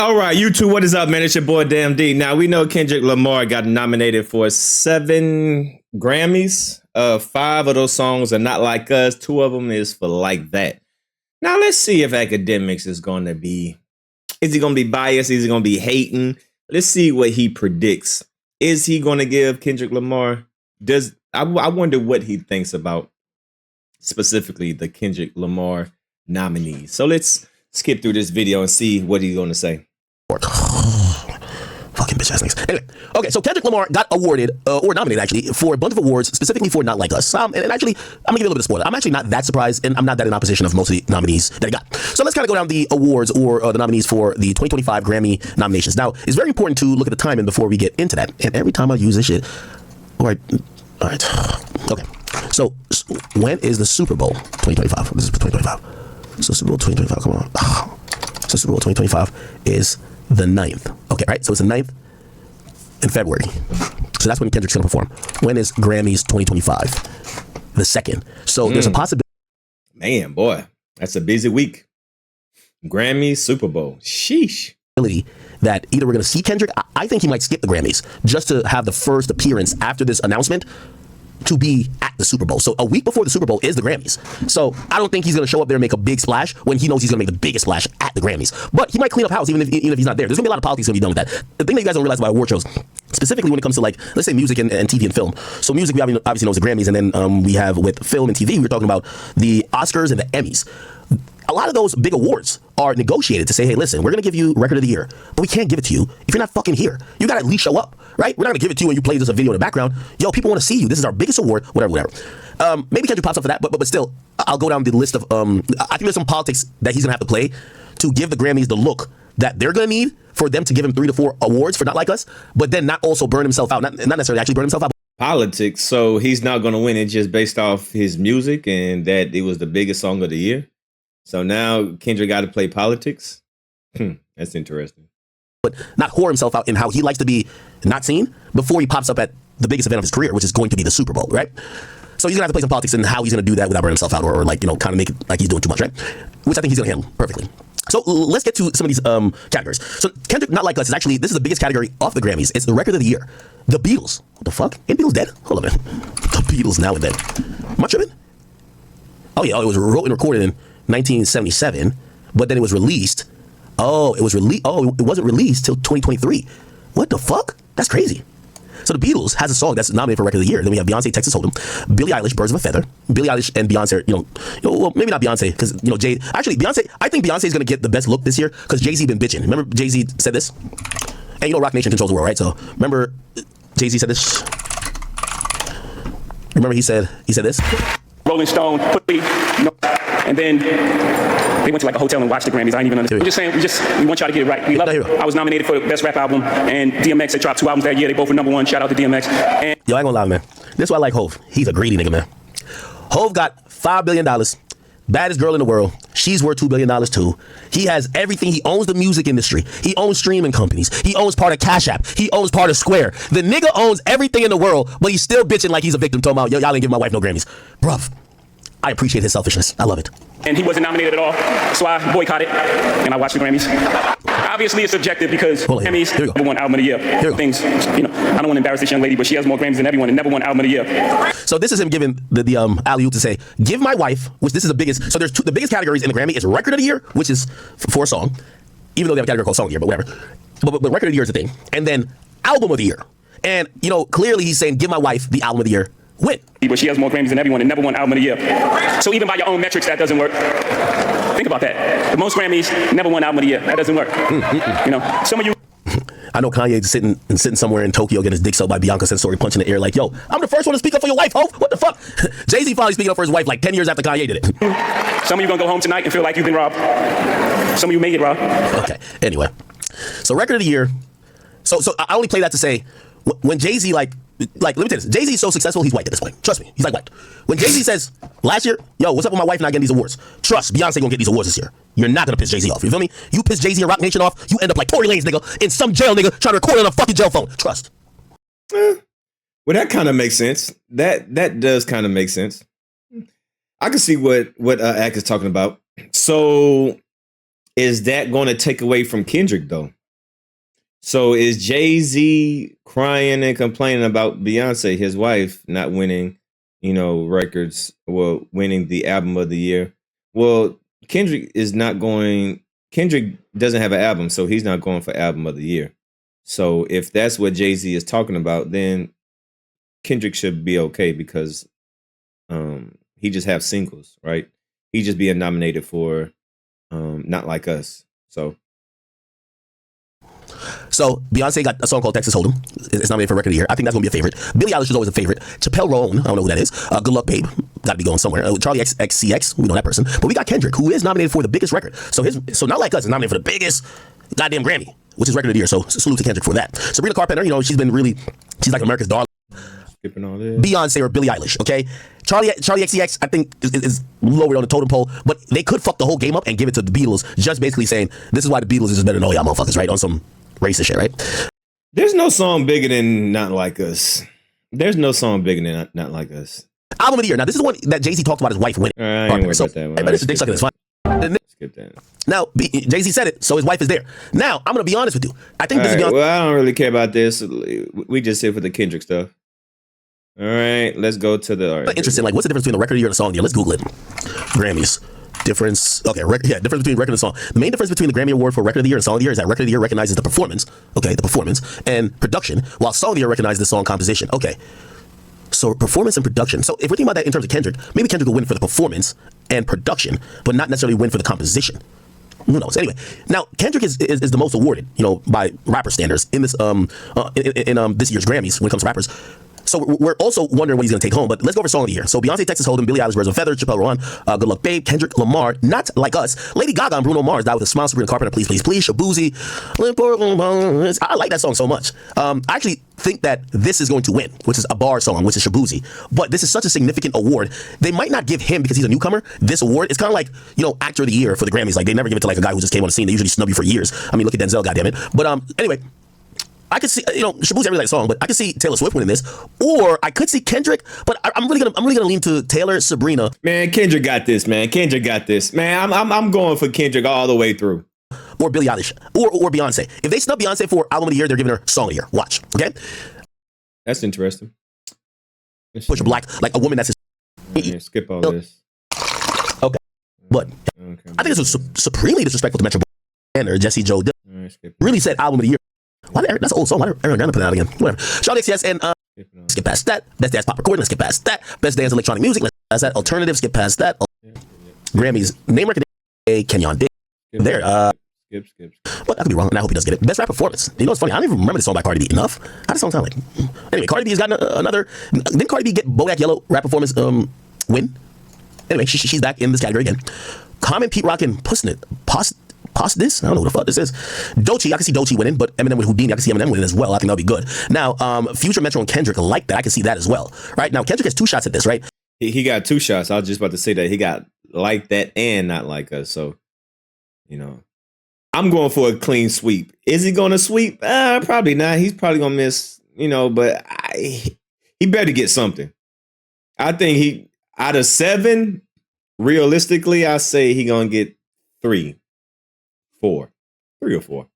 All right, you two, what is up, man? It's your boy Damn D. Now we know Kendrick Lamar got nominated for 7 Grammys. 5 of those songs are Not Like Us. 2 of them is for Like That. Now let's see if Akademiks is going to be. Is he going to be biased? Is he going to be hating? Let's see what he predicts. Is he going to give Kendrick Lamar? I wonder what he thinks about specifically the Kendrick Lamar nominees. So let's skip through this video and see what he's going to say. Fucking bitch ass niggas. Anyway, okay, so Kendrick Lamar got awarded, or nominated actually, for a bunch of awards, specifically for Not Like Us. And actually, I'm gonna give you a little bit of spoiler. I'm actually not that surprised, and I'm not that in opposition of most of the nominees that he got. So let's kind of go down the awards or the nominees for the 2025 Grammy nominations. Now, it's very important to look at the timing before we get into that. And every time I use this shit, all right. Okay, so when is the Super Bowl 2025? This is 2025. So Super Bowl 2025, come on. So Super Bowl 2025 is the 9th. Okay, right? So it's the 9th in February. So that's when Kendrick's gonna perform. When is Grammys 2025? The 2nd. So there's a possibility. Man, boy, that's a busy week. Grammys, Super Bowl. Sheesh. That either we're gonna see Kendrick, I think he might skip the Grammys just to have the first appearance after this announcement to be at the Super Bowl. So a week before the Super Bowl is the Grammys. So I don't think he's going to show up there and make a big splash when he knows he's going to make the biggest splash at the Grammys. But he might clean up house even if he's not there. There's going to be a lot of politics going to be done with that. The thing that you guys don't realize about award shows, specifically when it comes to, like, let's say music and TV and film. So music, we obviously know is the Grammys, and then we have with film and TV, we were talking about the Oscars and the Emmys. A lot of those big awards are negotiated to say, hey, listen, we're going to give you Record of the Year, but we can't give it to you if you're not fucking here. You got to at least show up, right? We're not going to give it to you when you play just a video in the background. Yo, people want to see you. This is our biggest award, whatever. Maybe Kendrick pops up for that, but still, I'll go down the list of, I think there's some politics that he's going to have to play to give the Grammys the look that they're going to need for them to give him 3 to 4 awards for Not Like Us, but then not also burn himself out, not necessarily actually burn himself out. Politics, so he's not going to win it just based off his music and that it was the biggest song of the year. So now Kendrick got to play politics. That's interesting. But not whore himself out in how he likes to be not seen before he pops up at the biggest event of his career, which is going to be the Super Bowl, right? So he's gonna have to play some politics and how he's gonna do that without burning himself out or like, kind of make it like he's doing too much, right? Which I think he's gonna handle perfectly. So let's get to some of these categories. So Kendrick Not Like Us is actually, this is the biggest category of the Grammys. It's the Record of the Year. The Beatles. What the fuck? Ain't Beatles dead? Hold on, man. The Beatles now and then. Am I tripping? Oh yeah, it was wrote and recorded in 1977, but then it was released. Oh, it wasn't released till 2023. What the fuck? That's crazy. So the Beatles has a song that's nominated for Record of the Year. Then we have Beyonce, Texas Hold'em, Billie Eilish, Birds of a Feather. Billie Eilish and Beyonce, well, maybe not Beyonce, because, actually Beyonce, I think Beyonce is going to get the best look this year because Jay-Z been bitching. Remember Jay-Z said this? And Rock Nation controls the world, right? So remember Jay-Z said this? Remember he said this? Rolling Stone, and then they went to like a hotel and watched the Grammys. I ain't even understand. I'm just saying, we want y'all to get it right. We love it. I was nominated for the best rap album, and DMX had dropped 2 albums that year. They both were #1. Shout out to DMX. And yo, I ain't gonna lie, man. This is why I like Hov. He's a greedy nigga, man. Hov got $5 billion. Baddest girl in the world. She's worth $2 billion too. He has everything. He owns the music industry. He owns streaming companies. He owns part of Cash App. He owns part of Square. The nigga owns everything in the world, but he's still bitching like he's a victim, talking about, yo, y'all didn't give my wife no Grammys. Bruv, I appreciate his selfishness. I love it. And he wasn't nominated at all, so I boycotted and I watched the Grammys. Obviously, it's subjective because Grammys #1 album of the year. Things, I don't want to embarrass this young lady, but she has more Grammys than everyone and #1 album of the year. So this is him giving the alley-oop to say, give my wife, which this is the biggest. So there's the biggest categories in the Grammy is Record of the Year, which is for a song, even though they have a category called Song of the Year, but whatever. But Record of the Year is the thing, and then Album of the Year. And clearly he's saying, give my wife the Album of the Year win. But she has more Grammys than everyone and #1 album of the year. So even by your own metrics, that doesn't work. Think about that. The most Grammys, #1 album of the year. That doesn't work. Some of you. I know Kanye's sitting somewhere in Tokyo getting his dick sucked by Bianca Censori punching the air like, yo, I'm the first one to speak up for your wife, ho. What the fuck? Jay-Z finally speaking up for his wife like 10 years after Kanye did it. Some of you gonna go home tonight and feel like you've been robbed. Some of you may get robbed. Okay, anyway. So Record of the Year. So I only play that to say, when Jay-Z like let me tell you this. Jay-Z is so successful, he's white at this point. Trust me, he's like white. When Jay-Z says, last year, yo, what's up with my wife not getting these awards? Trust, Beyonce gonna get these awards this year. You're not gonna piss Jay-Z off. You feel me? You piss Jay-Z and Rock Nation off, you end up like Tory Lanez, nigga, in some jail, nigga, trying to record on a fucking jail phone. Trust. Well, that kind of makes sense. That does kind of make sense. I can see what Ak is talking about. So is that going to take away from Kendrick though? So is Jay-Z crying and complaining about Beyonce, his wife, not winning, records, well, winning the album of the year? Well, Kendrick doesn't have an album, so he's not going for album of the year. So if that's what Jay-Z is talking about, then Kendrick should be okay because he just have singles, right? He just being nominated for Not Like Us. So Beyonce got a song called Texas Hold'em. It's nominated for Record of the Year. I think that's gonna be a favorite. Billie Eilish is always a favorite. Chappelle Roan, I don't know who that is. Good Luck Babe, got to be going somewhere. Charlie XCX, we know that person. But we got Kendrick, who is nominated for the biggest record. So Not Like Us is nominated for the biggest goddamn Grammy, which is Record of the Year. So salute to Kendrick for that. Sabrina Carpenter, she's like America's darling. Skipping all this. Beyonce or Billie Eilish, okay? Charlie XCX, I think, is lower on the totem pole, but they could fuck the whole game up and give it to the Beatles, just basically saying, this is why the Beatles is better than all y'all motherfuckers, right? On some racist shit, right? There's no song bigger than Not Like Us. There's no song bigger than Not Like Us. Album of the Year. Now, this is the one that Jay-Z talked about his wife winning. I ain't worried about that one. But it's a dick sucking, it's fine. Skip that. Now, Jay-Z said it, so his wife is there. Now, I'm going to be honest with you. I think this is Well, I don't really care about this. We just here for the Kendrick stuff. All right, let's go to the... Interesting, like, what's the difference between the record of the year and the song of the year? Let's Google it. Grammys. Difference. Okay, difference between record and song. The main difference between the Grammy Award for Record of the Year and Song of the Year is that Record of the Year recognizes the performance, and production, while Song of the Year recognizes the song composition. Okay. So performance and production. So if we're thinking about that in terms of Kendrick, maybe Kendrick will win for the performance and production, but not necessarily win for the composition. Who knows? Anyway, now Kendrick is the most awarded, by rapper standards in this in this year's Grammys when it comes to rappers. So we're also wondering what he's going to take home, but let's go over Song of the Year. So Beyonce, Texas Hold'em, Billie Eilish, Birds of a Feather, Chappelle Roan, Good Luck Babe, Kendrick Lamar, Not Like Us, Lady Gaga and Bruno Mars, Die With a Smile, Sabrina Carpenter, Please, Please, Please, Shabuzi, I like that song so much. I actually think that this is going to win, which is a bar song, which is Shabuzi. But this is such a significant award. They might not give him, because he's a newcomer, this award. It's kind of like, Actor of the Year for the Grammys. Like, they never give it to like a guy who just came on the scene. They usually snub you for years. I mean, look at Denzel, goddammit. But anyway, I could see, Shabuzi, I really like the song, but I could see Taylor Swift winning this, or I could see Kendrick, but I'm really gonna lean to Taylor, Sabrina. Man, Kendrick got this, man. Kendrick got this, man. I'm going for Kendrick all the way through. Or Billie Eilish, or Beyonce. If they snub Beyonce for Album of the Year, they're giving her Song of the Year. Watch, okay? That's interesting. Push a black, like a woman that's skip all this. Okay, but I think this was supremely disrespectful to Metro Boomin or Jesse Joe. Really said Album of the Year. That's an old song. Why did Aaron Gunn put that out again? Whatever. Charlie XCX and skip past that. Best dance pop recording. Let's skip past that. Best dance electronic music. Let's skip past that. Alternative. Skip past that. Grammys name recognition. Kenyon D. There. Skip. But I could be wrong, and I hope he does get it. Best rap performance. It's funny. I don't even remember this song by Cardi B enough. How does the song sound like? Anyway, Cardi B has gotten another. Didn't Cardi B get Bodak Yellow rap performance win? Anyway, she's back in this category again. Common, Pete Rock, and This? I don't know what the fuck this is. Doechii, I can see Doechii winning, but Eminem with Houdini, I can see Eminem winning as well. I think that'll be good. Now, Future, Metro, and Kendrick like that. I can see that as well. Right? Now, Kendrick has 2 shots at this, right? He got 2 shots. I was just about to say that. He got Like That and Not Like Us. So, I'm going for a clean sweep. Is he going to sweep? Probably not. He's probably going to miss, but he better get something. I think out of 7, realistically, I say he going to get 3 or 4.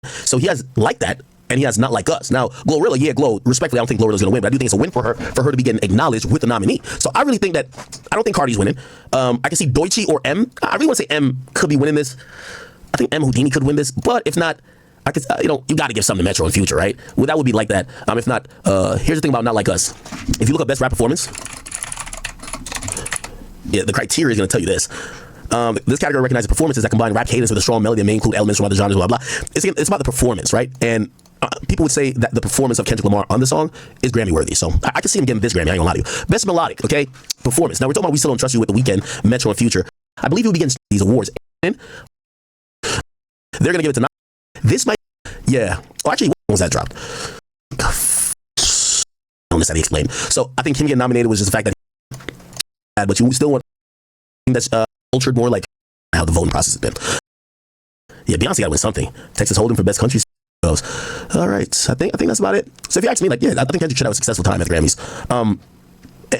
So he has Like That, and he has Not Like Us. Now, Glorilla, Glow, respectfully, I don't think Glorilla's going to win, but I do think it's a win for her to be getting acknowledged with the nominee. So I really think that, I don't think Cardi's winning. I can see Doechii or M. I really want to say M could be winning this. I think M. Houdini could win this, but if not, I could, you got to give something to Metro in Future, right? Well, that would be Like That. If not, here's the thing about Not Like Us. If you look up best rap performance, the criteria is going to tell you this. This category recognizes performances that combine rap cadence with a strong melody and may include elements from other genres, blah, blah. It's about the performance, right? And people would say that the performance of Kendrick Lamar on the song is Grammy worthy. So I can see him getting this Grammy. I ain't gonna lie to you. Best melodic, okay? Performance. Now we're talking about We Still Don't Trust You with The Weeknd, Metro, and Future. I believe he'll be getting these awards. They're gonna give it to this might, yeah. Oh, actually, when was that dropped? I don't necessarily explain. So I think him getting nominated was just the fact that, but you still want that's cultured more like how the voting process has been. Yeah, Beyonce got to win something. Texas Hold'em for best country goes. All right, I think that's about it. So if you ask me, I think Kendrick should have a successful time at the Grammys.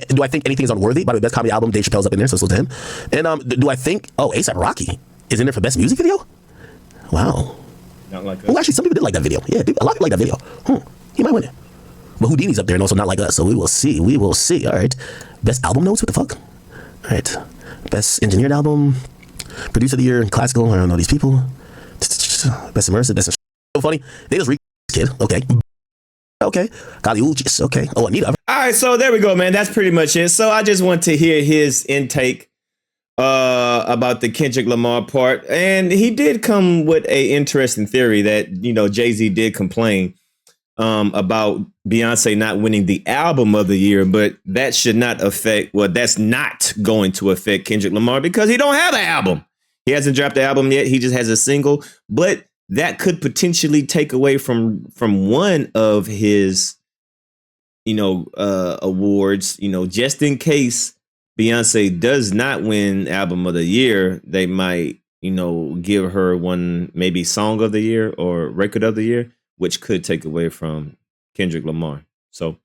Do I think anything is unworthy? By the way, best comedy album, Dave Chappelle's up in there, so it's to him. And do I think? Oh, A$AP Rocky. is in there for best music video. Wow. Not like us. Well, actually, some people did like that video. Yeah, a lot of people like that video. He might win it. But Houdini's up there and also Not Like Us, so we will see. We will see. All right. Best album notes? What the fuck? All right. Best engineered album. Producer of the year, classical. I don't know these people. Best immersive. Best so funny. They just kid. Okay. Okay. Kali Uchis. Okay. Oh, Anita. All right, so there we go, man. That's pretty much it. So I just want to hear his intake about the Kendrick Lamar part, and he did come with a interesting theory that Jay-Z did complain about Beyonce not winning the album of the year, but that should not affect. Well, that's not going to affect Kendrick Lamar because he don't have an album. He hasn't dropped the album yet. He just has a single, but that could potentially take away from one of his awards. Just in case Beyonce does not win album of the year, they might, give her one, maybe song of the year or record of the year, which could take away from Kendrick Lamar. So,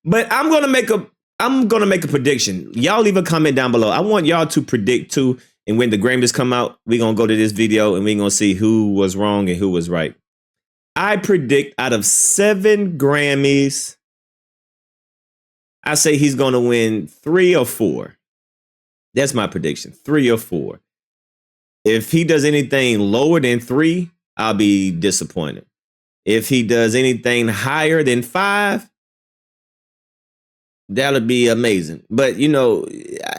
but I'm going to make a prediction. Y'all leave a comment down below. I want y'all to predict too. And when the Grammys come out, we're going to go to this video and we're going to see who was wrong and who was right. I predict out of 7 Grammys, I say he's going to win 3 or 4. That's my prediction. 3 or 4. If he does anything lower than 3, I'll be disappointed. If he does anything higher than 5, that'll be amazing. But,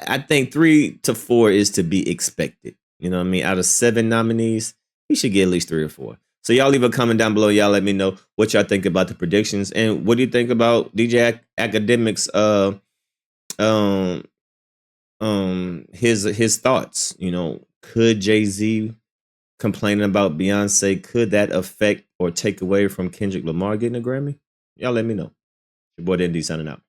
I think 3 to 4 is to be expected. You know what I mean? Out of 7 nominees, he should get at least 3 or 4. So y'all leave a comment down below. Y'all let me know what y'all think about the predictions. And what do you think about DJ Akademiks his thoughts? Could Jay-Z complaining about Beyonce, could that affect or take away from Kendrick Lamar getting a Grammy? Y'all let me know. Your boy DMD signing out.